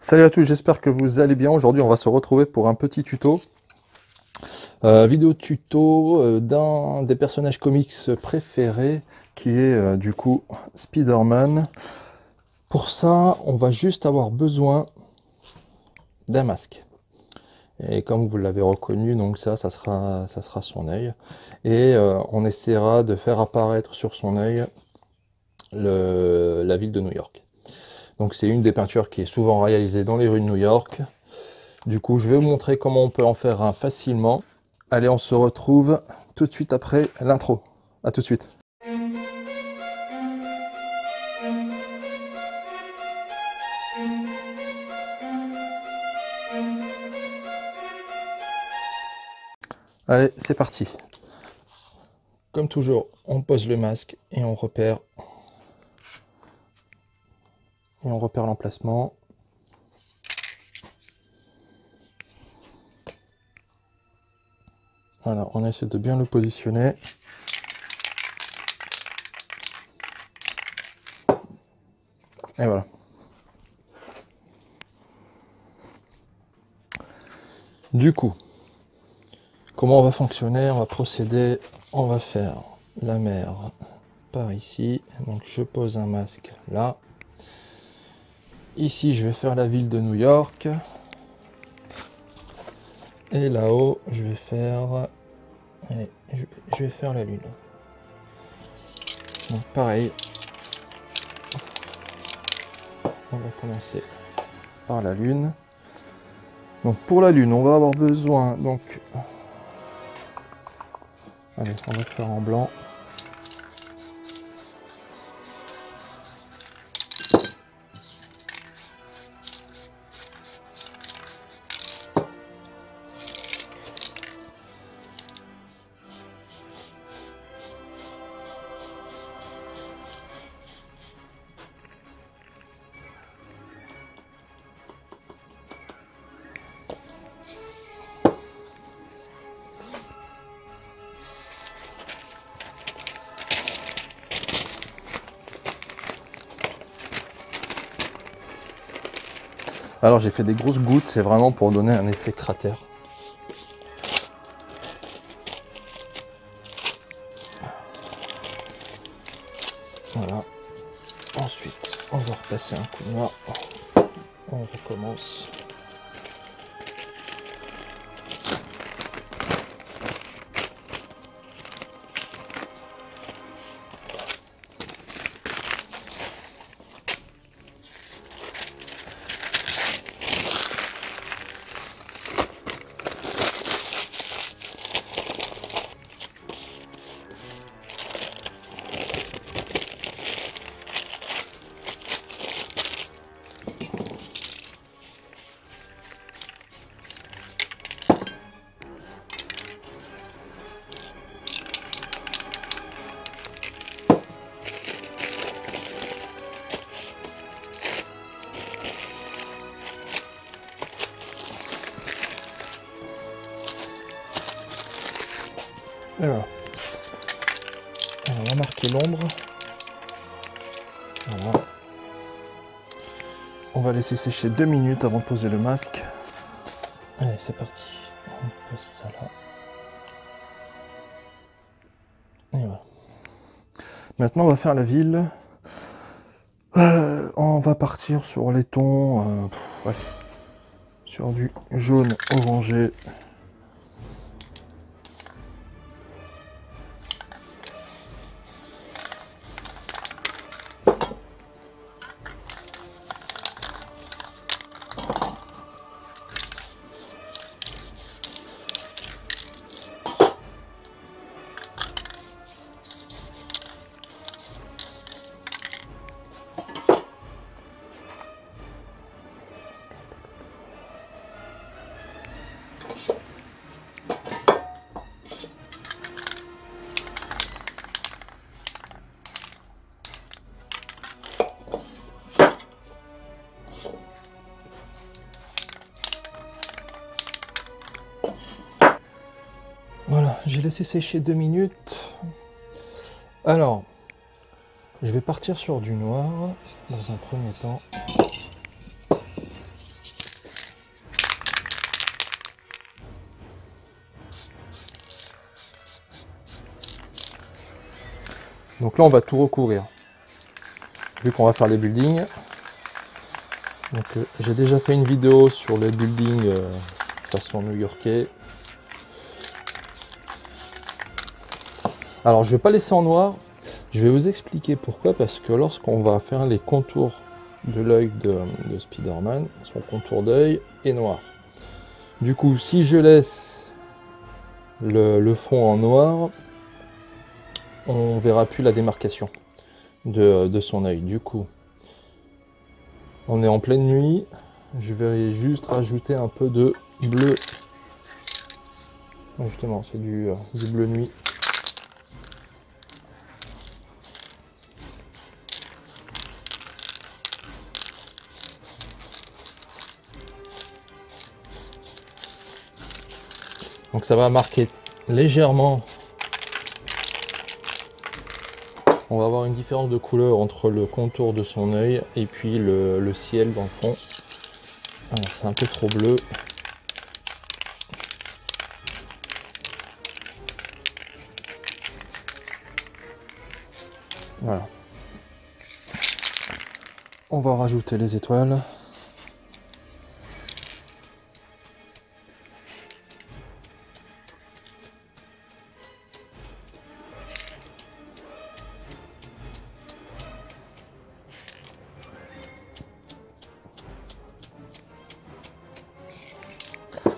Salut à tous, j'espère que vous allez bien. Aujourd'hui, on va se retrouver pour un petit tuto. Vidéo tuto d'un des personnages comics préférés, qui est du coup Spider-Man. Pour ça, on va juste avoir besoin d'un masque. Et comme vous l'avez reconnu, donc ça sera son œil. Et on essaiera de faire apparaître sur son œil la ville de New York. Donc c'est une des peintures qui est souvent réalisée dans les rues de New York. Du coup, je vais vous montrer comment on peut en faire un facilement. Allez, on se retrouve tout de suite après l'intro. À tout de suite. Allez, c'est parti. Comme toujours, on pose le masque et on repère. Et on repère l'emplacement. Voilà, on essaie de bien le positionner. Et voilà. Du coup, comment on va fonctionner? On va procéder, on va faire la mer par ici. Donc je pose un masque là. Ici, je vais faire la ville de New York. Et là-haut, je vais faire... Allez, je vais faire la lune. Donc pareil. On va commencer par la lune. Donc pour la lune, on va avoir besoin... Donc, allez, on va faire en blanc. Alors j'ai fait des grosses gouttes, c'est vraiment pour donner un effet cratère. Voilà. Ensuite, on va repasser un coup de noir. On recommence. Et voilà. Alors, on va marquer l'ombre. Voilà. On va laisser sécher 2 minutes avant de poser le masque. Allez, c'est parti. On pose ça là. Et voilà. Maintenant, on va faire la ville. On va partir sur les tons... ouais. Sur du jaune orangé. Voilà, j'ai laissé sécher 2 minutes. Alors, je vais partir sur du noir dans un premier temps. Donc là, on va tout recouvrir. Vu qu'on va faire les buildings. Donc j'ai déjà fait une vidéo sur les buildings façon new-yorkais. Alors je vais pas laisser en noir. Je vais vous expliquer pourquoi. Parce que lorsqu'on va faire les contours de l'œil de Spider-Man, son contour d'œil est noir. Du coup, si je laisse le fond en noir, on verra plus la démarcation de son œil. Du coup, on est en pleine nuit. Je vais juste rajouter un peu de bleu. Justement, c'est du bleu nuit. Donc ça va marquer légèrement. On va avoir une différence de couleur entre le contour de son œil et puis le ciel dans le fond. Alors c'est un peu trop bleu. Voilà. On va rajouter les étoiles.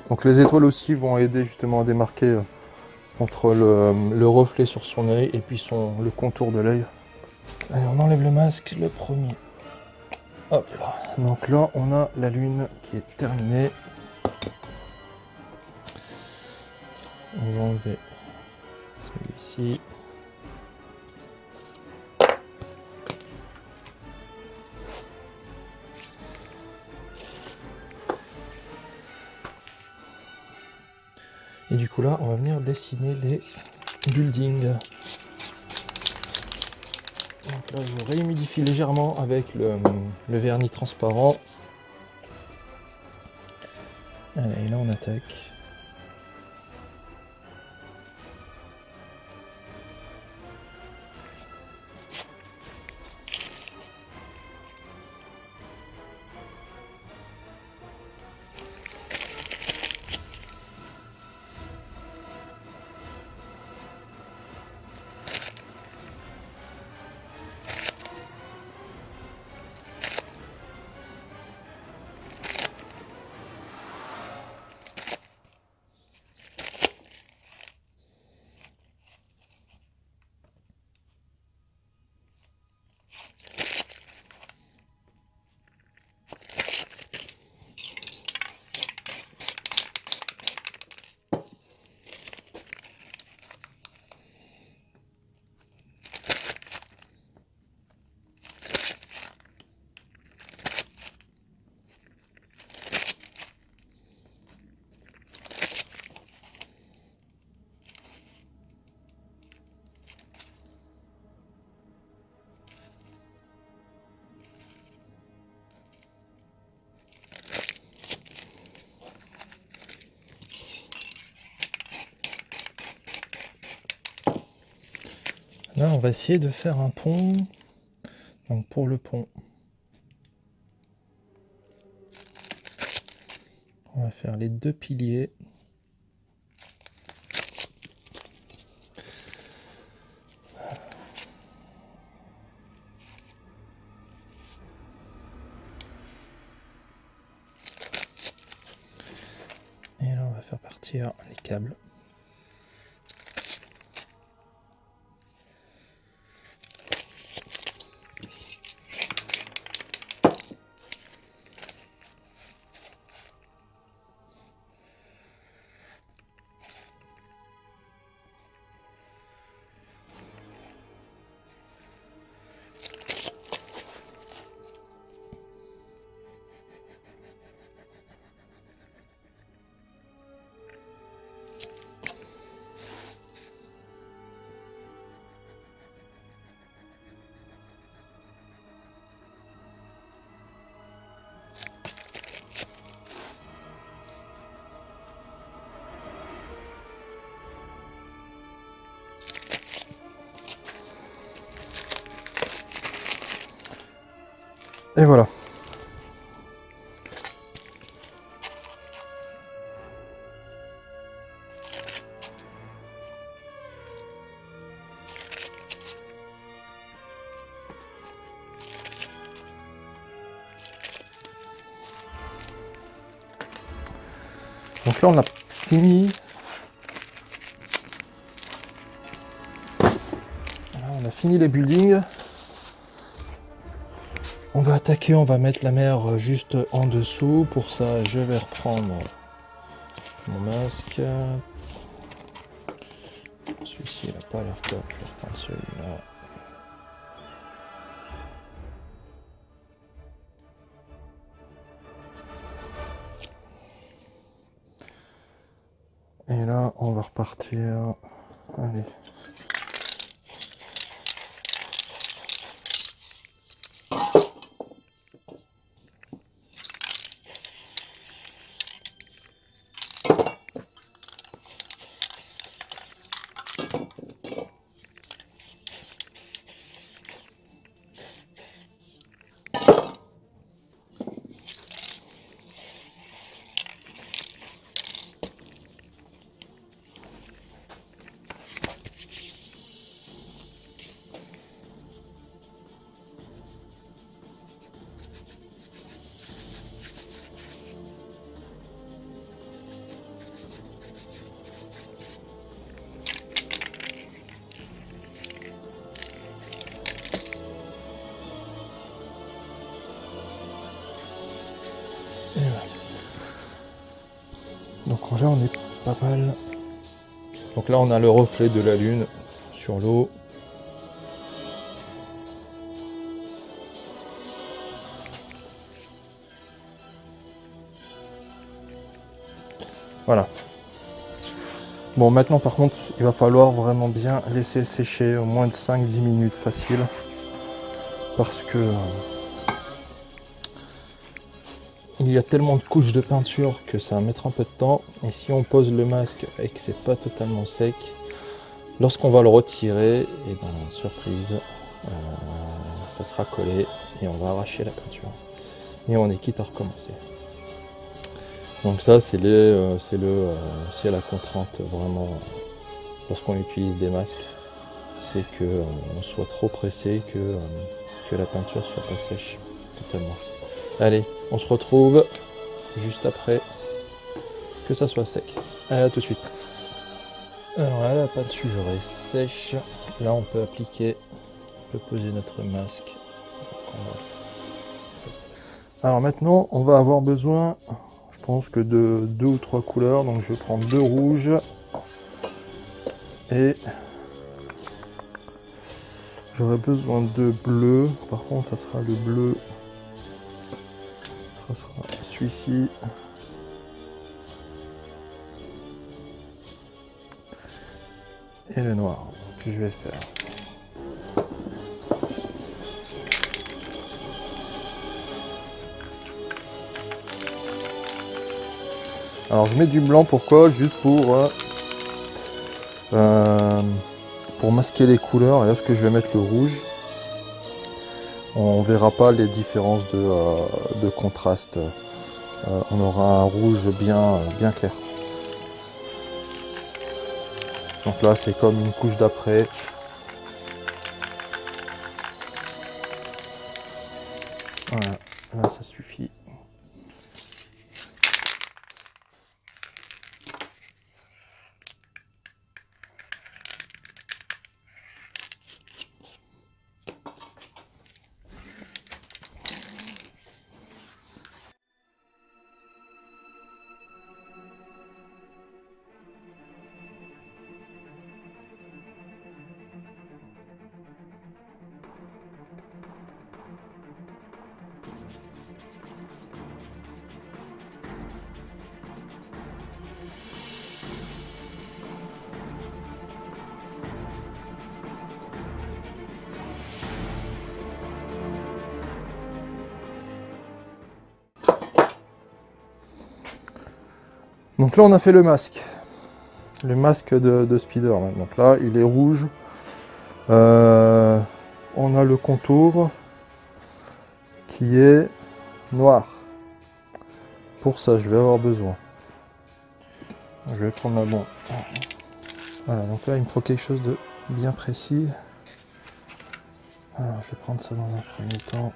Donc les étoiles aussi vont aider justement à démarquer entre le reflet sur son œil et puis le contour de l'œil. Allez, on enlève le masque, le premier. Hop là. Donc là, on a la lune qui est terminée. On va enlever celui-ci. Et du coup là, on va venir dessiner les buildings. Donc là, je réhumidifie légèrement avec le vernis transparent. Allez, et là on attaque. Là, on va essayer de faire un pont. Donc pour le pont, on va faire les deux piliers. Et là, on va faire partir les câbles. Et voilà. Donc là on a fini. Là, on a fini les buildings. On va attaquer, on va mettre la mer juste en dessous. Pour ça, je vais reprendre mon masque. Celui-ci, il n'a pas l'air top. Je vais reprendre celui-là. Et là, on va repartir. Allez. Et voilà. Donc là on est pas mal. Donc là on a le reflet de la lune sur l'eau. Voilà. Bon maintenant par contre il va falloir vraiment bien laisser sécher au moins de 5-10 minutes facile. Parce que il y a tellement de couches de peinture que ça va mettre un peu de temps. Et si on pose le masque et que c'est pas totalement sec, lorsqu'on va le retirer, et ben surprise, ça sera collé et on va arracher la peinture. Et on est quitte à recommencer. Donc ça c'est la contrainte vraiment lorsqu'on utilise des masques, c'est que on soit trop pressé, que la peinture soit pas sèche totalement. Allez, on se retrouve juste après que ça soit sec. Allez, à tout de suite. Alors là, la peinture est sèche. Là, on peut appliquer, on peut poser notre masque. Alors maintenant, on va avoir besoin, je pense que de 2 ou 3 couleurs. Donc je vais prendre 2 rouges et j'aurai besoin de bleu. Par contre, ça sera le bleu. Ça sera celui-ci. Et le noir que je vais faire. Alors je mets du blanc, pourquoi? Juste pour masquer les couleurs. Et là ce que je vais mettre le rouge. On verra pas les différences de contraste. On aura un rouge bien clair. Donc là c'est comme une couche d'après. Voilà, là ça suffit. Donc là on a fait le masque de Spider. Donc là il est rouge. On a le contour qui est noir. Pour ça, je vais avoir besoin. Je vais prendre ma bombe. Voilà, donc là, il me faut quelque chose de bien précis. Alors, je vais prendre ça dans un premier temps.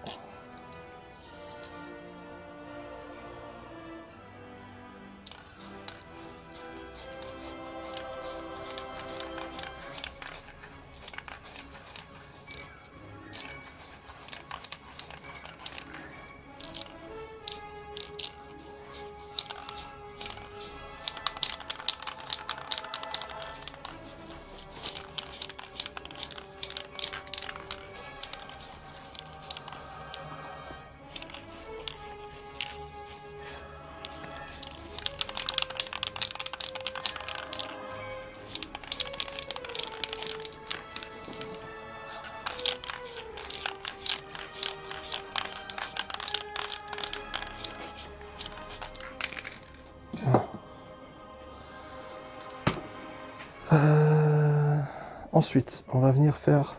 Ensuite, on va venir faire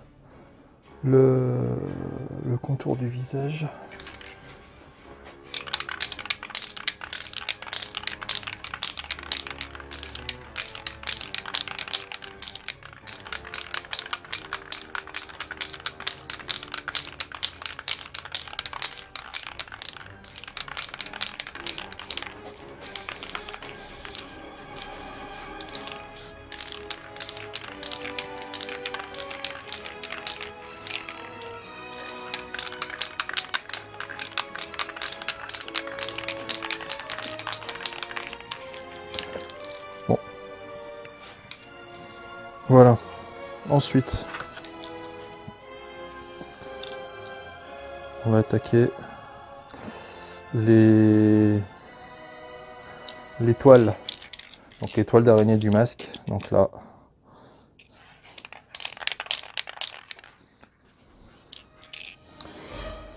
le contour du visage. Bon. Voilà. Ensuite, on va attaquer les toiles. Donc les toiles d'araignée du masque. Donc là.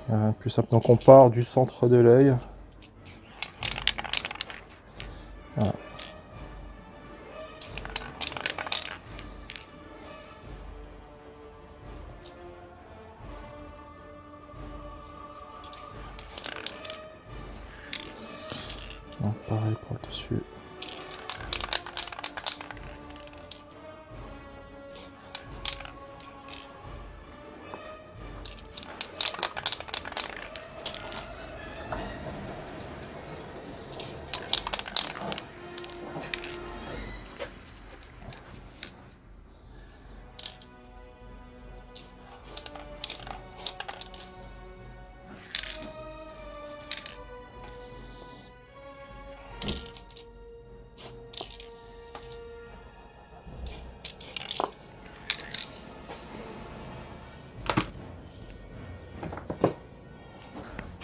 Il n'y a rien de plus simple. Donc on part du centre de l'œil. Voilà. Donc pareil pour le dessus.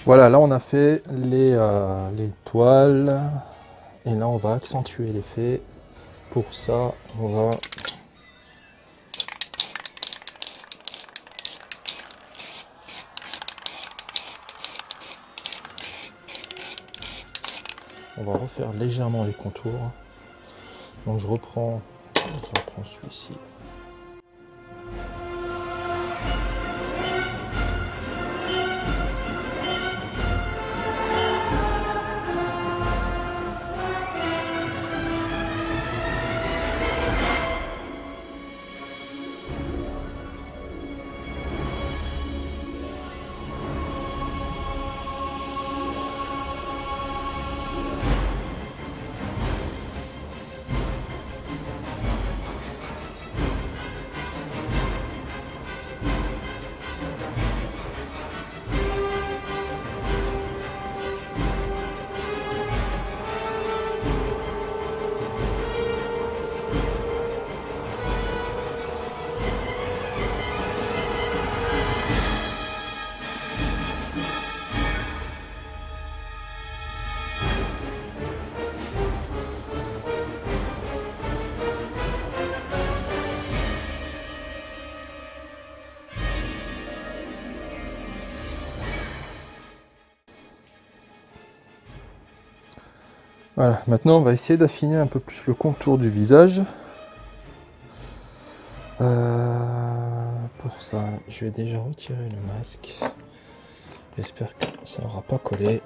Voilà, là on a fait les toiles et là on va accentuer l'effet. Pour ça, on va refaire légèrement les contours. Donc je reprends celui-ci. Voilà, maintenant on va essayer d'affiner un peu plus le contour du visage. Pour ça, je vais déjà retirer le masque. J'espère que ça n'aura pas collé.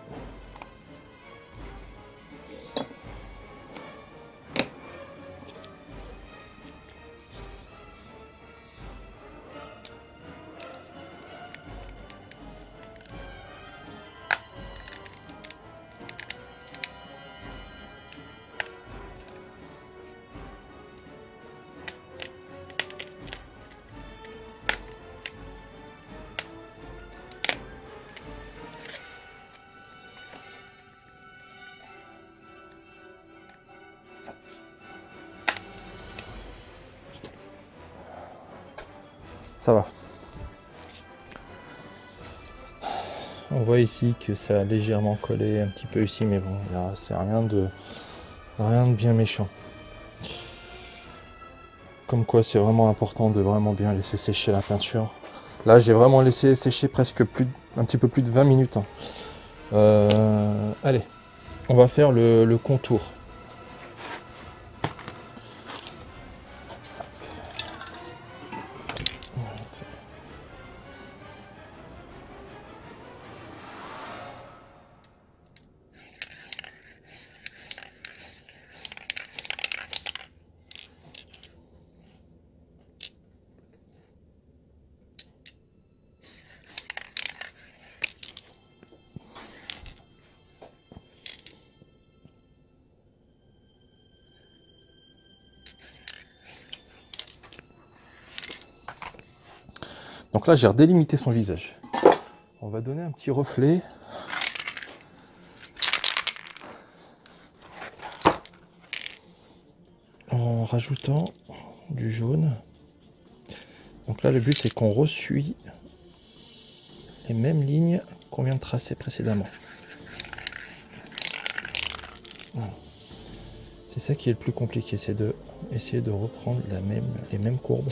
Ça va. On voit ici que ça a légèrement collé un petit peu ici, mais bon, c'est rien de bien méchant. Comme quoi, c'est vraiment important de vraiment bien laisser sécher la peinture. Là, j'ai vraiment laissé sécher presque un petit peu plus de 20 minutes. Allez, on va faire le contour. Donc là, j'ai redélimité son visage. On va donner un petit reflet. En rajoutant du jaune. Donc là, le but, c'est qu'on ressuit les mêmes lignes qu'on vient de tracer précédemment. Voilà. C'est ça qui est le plus compliqué, c'est de essayer de reprendre les mêmes courbes.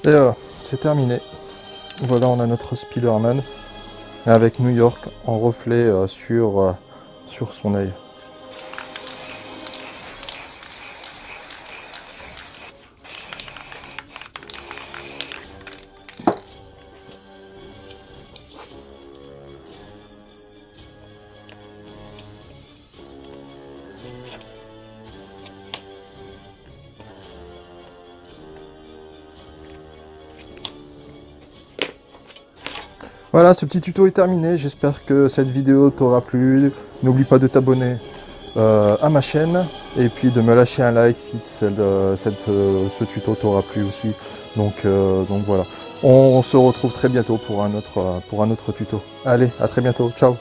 Et voilà, c'est terminé. Voilà, on a notre Spider-Man avec New York en reflet sur son œil. Voilà, ce petit tuto est terminé. J'espère que cette vidéo t'aura plu. N'oublie pas de t'abonner à ma chaîne et puis de me lâcher un like si ce tuto t'aura plu aussi. Donc voilà, on se retrouve très bientôt pour un autre tuto. Allez, à très bientôt, ciao.